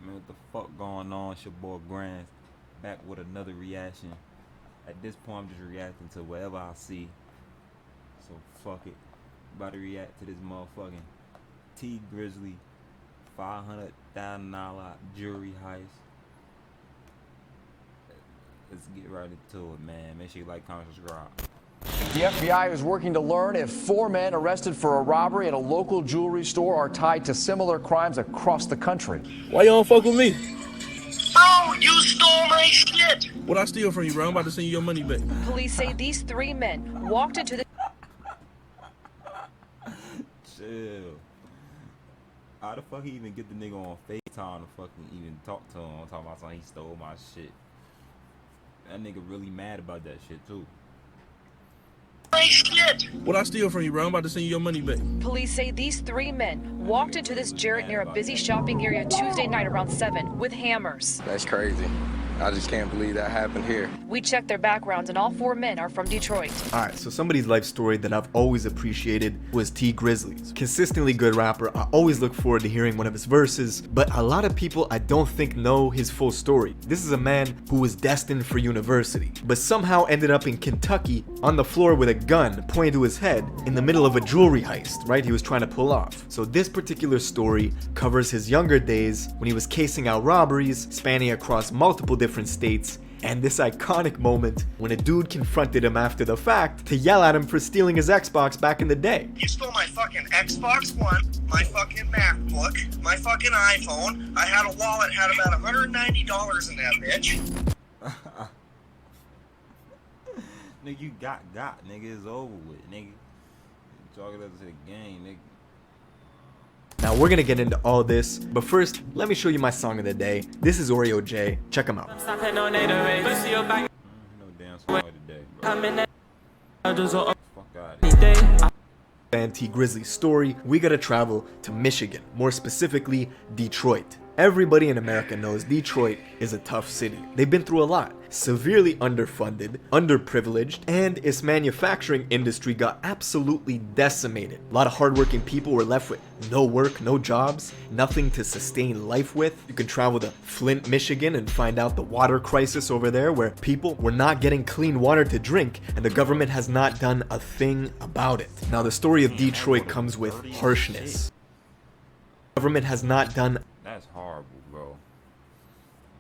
Man, what the fuck going on? It's your boy Grandzo, back with another reaction. At this point, I'm just reacting to whatever I see. So fuck it. About to react to this motherfucking T Grizzly $500,000 jewelry heist. Let's get right into it, man. Make sure you like, comment, subscribe. The FBI is working to learn if 4 men arrested for a robbery at a local jewelry store are tied to similar crimes across the country. Why you don't fuck with me? Oh, you stole my shit! What I steal from you, bro? I'm about to send you your money back. Police say these 3 men walked into the Chill. How the fuck he even get the nigga on FaceTime to fucking even talk to him? I'm talking about something he stole my shit. That nigga really mad about that shit too. My shit! What I steal from you, bro? I'm about to send you your money back. Police say these 3 men walked into this Jarrett near a busy shopping area Tuesday night around 7 with hammers. That's crazy. I just can't believe that happened here. We checked their backgrounds and all 4 men are from Detroit. Alright, so somebody's life story that I've always appreciated was T Grizzley's. Consistently good rapper, I always look forward to hearing one of his verses, but a lot of people I don't think know his full story. This is a man who was destined for university, but somehow ended up in Kentucky on the floor with a gun pointed to his head in the middle of a jewelry heist, right? He was trying to pull off. So this particular story covers his younger days when he was casing out robberies spanning across multiple different states, and this iconic moment when a dude confronted him after the fact to yell at him for stealing his Xbox back in the day. You stole my fucking Xbox One, my fucking MacBook, my fucking iPhone. I had a wallet, had about $190 in that bitch. Nigga, you got, nigga, it's over with, nigga. Chalk it up to the game, nigga. Now we're gonna get into all this, but first, let me show you my song of the day. This is Oreo J. Check him out. No damn song today, bro. Fuck out of here. And T Grizzly's story, we gotta travel to Michigan, more specifically Detroit. Everybody in America knows Detroit is a tough city. They've been through a lot. Severely underfunded, underprivileged, and its manufacturing industry got absolutely decimated. A lot of hardworking people were left with no work, no jobs, nothing to sustain life with. You can travel to Flint, Michigan and find out the water crisis over there where people were not getting clean water to drink and the government has not done a thing about it. Now the story of Detroit comes with harshness. The government has not done That's horrible, bro.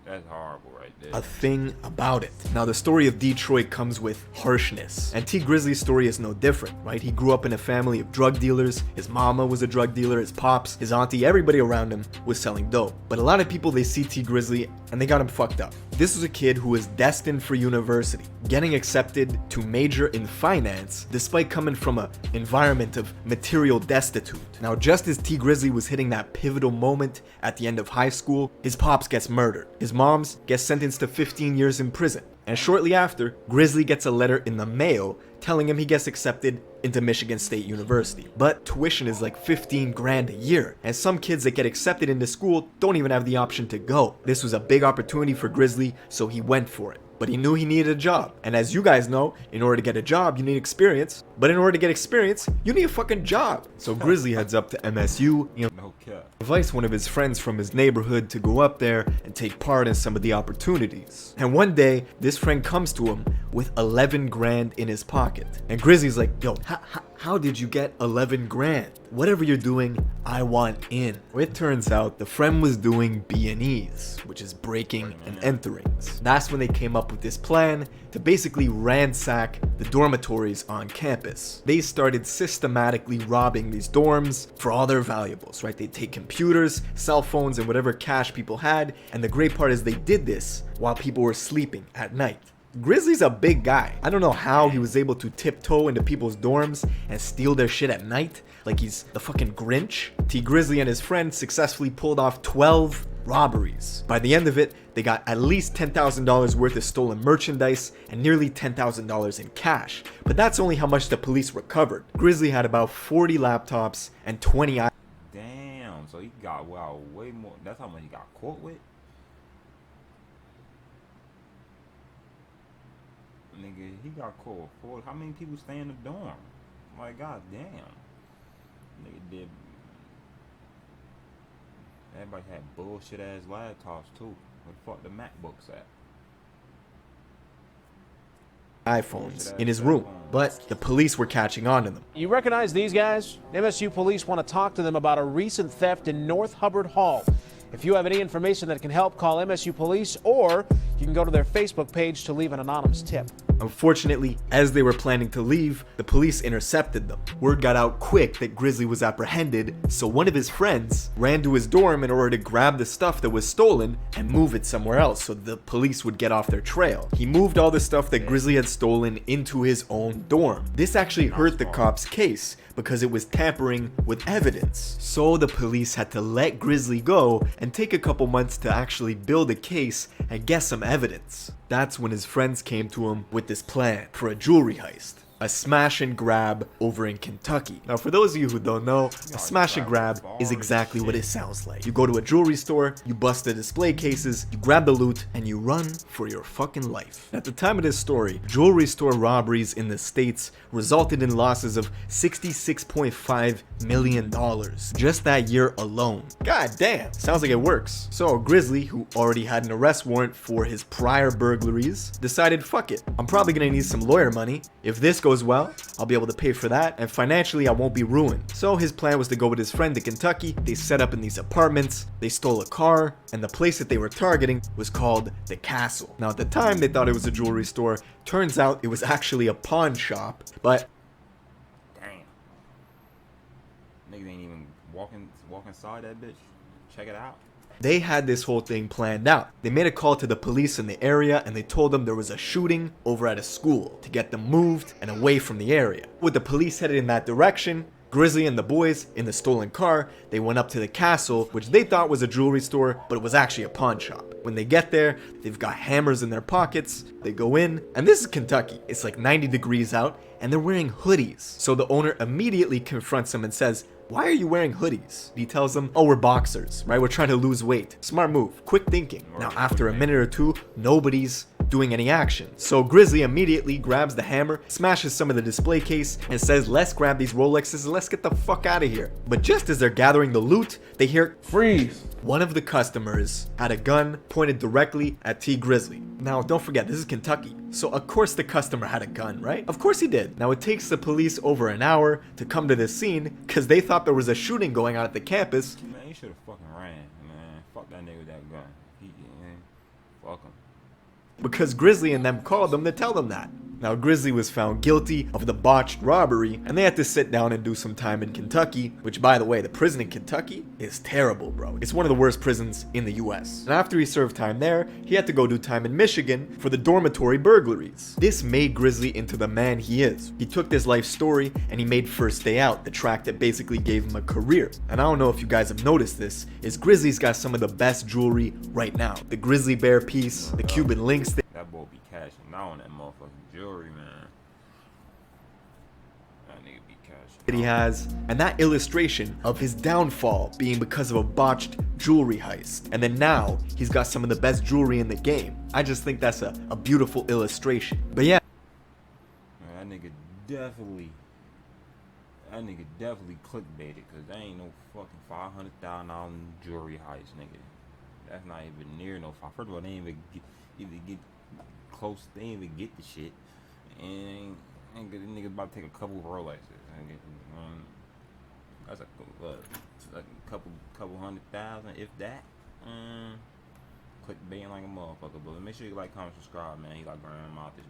That's horrible right there. a thing about it. Now the story of Detroit comes with harshness, and T Grizzly's story is no different, right? He grew up in a family of drug dealers. His mama was a drug dealer, his pops, his auntie, everybody around him was selling dope. But a lot of people, they see T Grizzly and they got him fucked up. This was a kid who was destined for university, getting accepted to major in finance despite coming from an environment of material destitute. Now just as T Grizzly was hitting that pivotal moment at the end of high school, his pops gets murdered. His moms gets sentenced to 15 years in prison. And shortly after, Grizzly gets a letter in the mail telling him he gets accepted into Michigan State University. But tuition is like 15 grand a year, and some kids that get accepted into school don't even have the option to go. This was a big opportunity for Grizzly, so he went for it. But he knew he needed a job. And as you guys know, in order to get a job, you need experience. But in order to get experience, you need a fucking job. So Grizzly heads up to MSU, No cap. invites one of his friends from his neighborhood to go up there and take part in some of the opportunities. And one day, this friend comes to him with 11 grand in his pocket. And Grizzly's like, yo, how did you get 11 grand? Whatever you're doing, I want in. It turns out the friend was doing B&Es, which is breaking and enterings. That's when they came up with this plan to basically ransack the dormitories on campus. They started systematically robbing these dorms for all their valuables, right? They'd take computers, cell phones, and whatever cash people had. And the great part is they did this while people were sleeping at night. Grizzly's a big guy. I don't know how he was able to tiptoe into people's dorms and steal their shit at night like he's the fucking Grinch. T Grizzly and his friends successfully pulled off 12 robberies. By the end of it, they got at least $10,000 worth of stolen merchandise and nearly $10,000 in cash. But that's only how much the police recovered. Grizzly had about 40 laptops and 20 Damn, so he got, wow, way more. That's how much he got caught with? Nigga, he got caught for how many people stay in the dorm? Like, god damn. Nigga did. Everybody had bullshit ass laptops too. Where the fuck the MacBooks at? iPhones in his room, but the police were catching on to them. You recognize these guys? MSU police want to talk to them about a recent theft in North Hubbard Hall. If you have any information that can help, call MSU police, or you can go to their Facebook page to leave an anonymous tip. Unfortunately, as they were planning to leave, the police intercepted them. Word got out quick that Grizzly was apprehended, so one of his friends ran to his dorm in order to grab the stuff that was stolen and move it somewhere else so the police would get off their trail. He moved all the stuff that Grizzly had stolen into his own dorm. This actually hurt the cops' case because it was tampering with evidence. So the police had to let Grizzly go and take a couple months to actually build a case and get some evidence. That's when his friends came to him with this plan for a jewelry heist. A smash and grab over in Kentucky. Now, for those of you who don't know, a smash and grab is exactly what it sounds like. You go to a jewelry store, you bust the display cases, you grab the loot, and you run for your fucking life. At the time of this story, jewelry store robberies in the States resulted in losses of $66.5 million just that year alone. God damn, sounds like it works. So Grizzly, who already had an arrest warrant for his prior burglaries, decided, fuck it, I'm probably gonna need some lawyer money. If this goes well, I'll be able to pay for that, and financially I won't be ruined. So his plan was to go with his friend to Kentucky. They set up in these apartments, they stole a car, and the place that they were targeting was called the Castle. Now at the time they thought it was a jewelry store. Turns out it was actually a pawn shop, but Damn. Niggas ain't even walk inside that bitch. Check it out. they had this whole thing planned out. They made a call to the police in the area and they told them there was a shooting over at a school to get them moved and away from the area. With the police headed in that direction, Grizzly and the boys in the stolen car, they went up to the castle, which they thought was a jewelry store, but it was actually a pawn shop. When they get there, they've got hammers in their pockets. They go in, and this is Kentucky. It's like 90 degrees out, and they're wearing hoodies. So the owner immediately confronts them and says, "Why are you wearing hoodies?" He tells them, "Oh, we're boxers, right? We're trying to lose weight." Smart move, quick thinking. Now, after a minute or two, nobody's doing any action. So Grizzly immediately grabs the hammer, smashes some of the display case, and says, "Let's grab these Rolexes and let's get the fuck out of here." But just as they're gathering the loot, they hear, Freeze. one of the customers had a gun pointed directly at T Grizzly. Now, don't forget, this is Kentucky. So of course the customer had a gun, right? Of course he did. Now it takes the police over an hour to come to this scene because they thought there was a shooting going on at the campus. Man, he should have fucking ran, man. Fuck that nigga with that gun. Fuck him. Because Grizzly and them called them to tell them that. Now Grizzly was found guilty of the botched robbery and they had to sit down and do some time in Kentucky, which by the way, the prison in Kentucky is terrible, bro. It's one of the worst prisons in the US. And after he served time there, he had to go do time in Michigan for the dormitory burglaries. This made Grizzly into the man he is. He took this life story and he made First Day Out, the track that basically gave him a career. And I don't know if you guys have noticed this, is Grizzly's got some of the best jewelry right now. The grizzly bear piece, the Cuban links. That boy be cashing out on that motherfucking jewelry, man. That nigga be cashing That he has, and that illustration of his downfall being because of a botched jewelry heist. And then now he's got some of the best jewelry in the game. I just think that's a beautiful illustration. But yeah, man, that nigga definitely clickbaited, cause there ain't no fucking $500,000 jewelry heist, nigga. That's not even near no five. First of all, they ain't even get close. They ain't even get the shit. And the nigga about to take a couple of Rolexes. That's like a couple 100,000, if that. Clickbaiting like a motherfucker. But make sure you like, comment, subscribe, man. You like Grandma this.